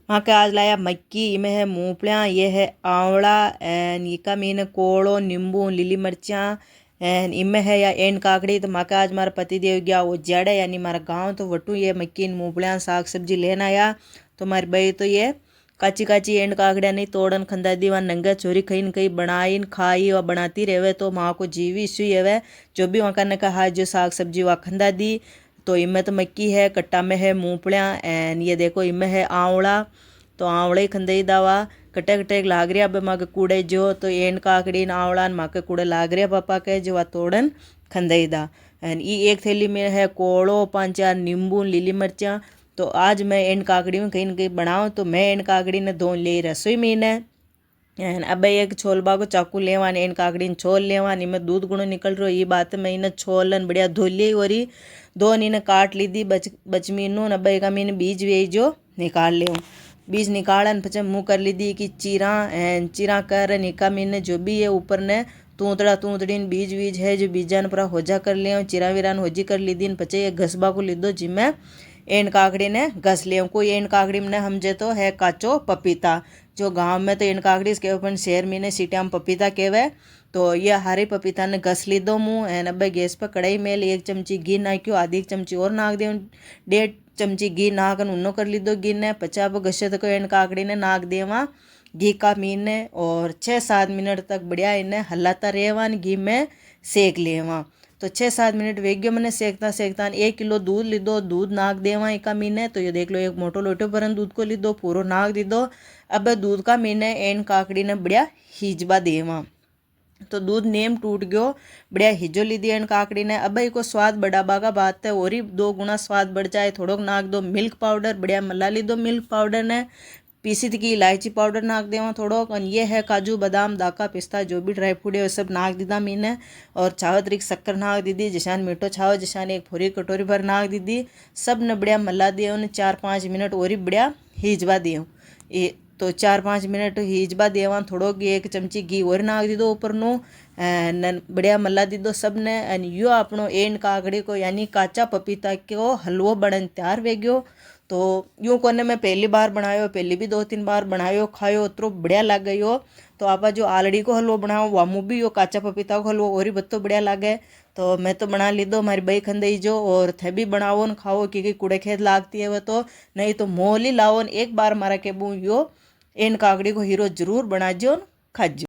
वहाँ के आज लाया मक्की, इमें है मूंगफलियाँ, ये है आंवला एंड इका मीन कोड़ो, नींबू, लिली मिर्चा एंड इमें है या एंड काकड़ी। तो माका आज मारा पति देव गया वो जड़े यानी मारा गाँव, तो वटू ये मक्की मूंगफलियाँ साग सब्जी लेना आया। तो मारी बई तो ये काची काची एंड काकड़िया नहीं तोड़न खंदा दी, वहाँ नंगा चोरी खईन कहीं बनाईन खाई और बनाती रहे। तो माँ को जीवी सुई है जो भी वहाँ ने कहा जो साग सब्जी वहाँ खंदा दी। तो इनमें तो मक्की है, कट्टा में है मूंगफलियाँ एंड ये देखो इनमें है आंवला। तो आंवले खंदई दावा कटे कटे लाग रहा अब माके कूड़े जो। तो एंड काकड़ी आंवला माके कूड़े लाग रहा पापा के जो तोड़न खंदई दा। एंड ई एक थैली में है कोड़ो, 5-4 नींबू, लिली मिर्चा। तो आज मैं एंड काकड़ी में कहीं न कहीं बनाऊँ। तो मैं एंड काकड़ी ने धो ले रसोई में ने एंड अब एक छोलबा को चाकू लेवा एंड काकड़ी छोल लेवा। इनमें दूध गुणो निकल रो ये बात में इन्हें छोलन बढ़िया धो ली और दो इन्हें काट ली दी बचमीनू। अब एक मीन बीज वे जो निकाल ले बीज निकालन पचे मुँह कर ली दी कि चीरा एंड चीरा कर निका मीन जो भी है ऊपर ने तूतड़ा तूतड़ीन बीज बीज है जो बीजान पूरा होजा कर लिया चिरा विरान होजी कर ली दी पचे ये घसबा को लीधो जिम्मे एंड काकड़ी ने घस लिया। कोई एंड काकड़ी में हमजे तो है काचो पपीता, जो गांव में तो एंड काकड़ी के अपन शहर में ने सीटिया में पपीता कहवे। तो ये हरे पपीता ने घस लीधो मुँह एंड अब गैस पर कढ़ाई में 1 चमची घी नाख्यो, आधी 1 चमची और नाख दे, 1.5 चमची घी नाकन उन्नो कर लीधो घी ने। पचा अब घसे तक एंड काकड़ी ने नाक देवा घी का मीन ने और 6-7 मिनट तक बढ़िया इन्हें हलाता रहेवा घी में सेक लेवा। तो 6-7 मिनट वेग गयो मैंने सेकता सेकता 1 किलो दूध लीधो, दूध नाक देवा एका मीने। तो ये देख लो एक मोटो लोटो भरन दूध को लीधो पूरो नाक दीधो। अब दूध का मीने एंड काकड़ी ने बढ़िया हिजबा देवा। तो दूध नेम टूट गयो बढ़िया हिजो लीधी एंड काकड़ी ने। अब को स्वाद बढ़ाबा का बात है और ही 2 गुना स्वाद बढ़ जाए थोड़ोक नाक दो मिल्क पाउडर, बढ़िया मला लीधो मिल्क पाउडर ने। पीसी की इलायची पाउडर नाक देवा थोड़ोक। और ये है काजू बादाम दाका पिस्ता जो भी ड्राई फ्रूट है वो सब नाक दीदा मीने। और चावत तरीक शक्कर नाक दीदी, जैसान मीठो छाओ जैसान एक पूरी कटोरी भर नाक दीदी। सब ने बढ़िया मला दिया उन्हें 4-5 मिनट और ही बढ़िया हिजवा दियो। ये तो 4-5 मिनट हिजबा देवा थोड़ो 1 चमची घी और नाक दीदो ऊपर नो बढ़िया मला दीदो सब ने। एंड यो अपनो एंड काकड़ी को यानी काचा पपीता को हलवो बनन तैयार हो गयो। तो यूँ कोने मैं पहली बार बनायो, पहली भी 2-3 बार बनायो खायो उतरो बढ़िया लागे यो। तो आप जो आलड़ी को हलवो बनाओ वामू भी यो काचा पपीता को हलवो और ही बत्तो बढ़िया लागे। तो मैं तो बना लीधो, मारी बई खंदई जो और थे भी बनाओ न खाओ क्योंकि कूड़े खेत लागती है वो। तो नहीं तो मोल ही लाओ एक बार मारा के बू यो एंड काकड़ी को हीरो जरूर बनाजो खाजो।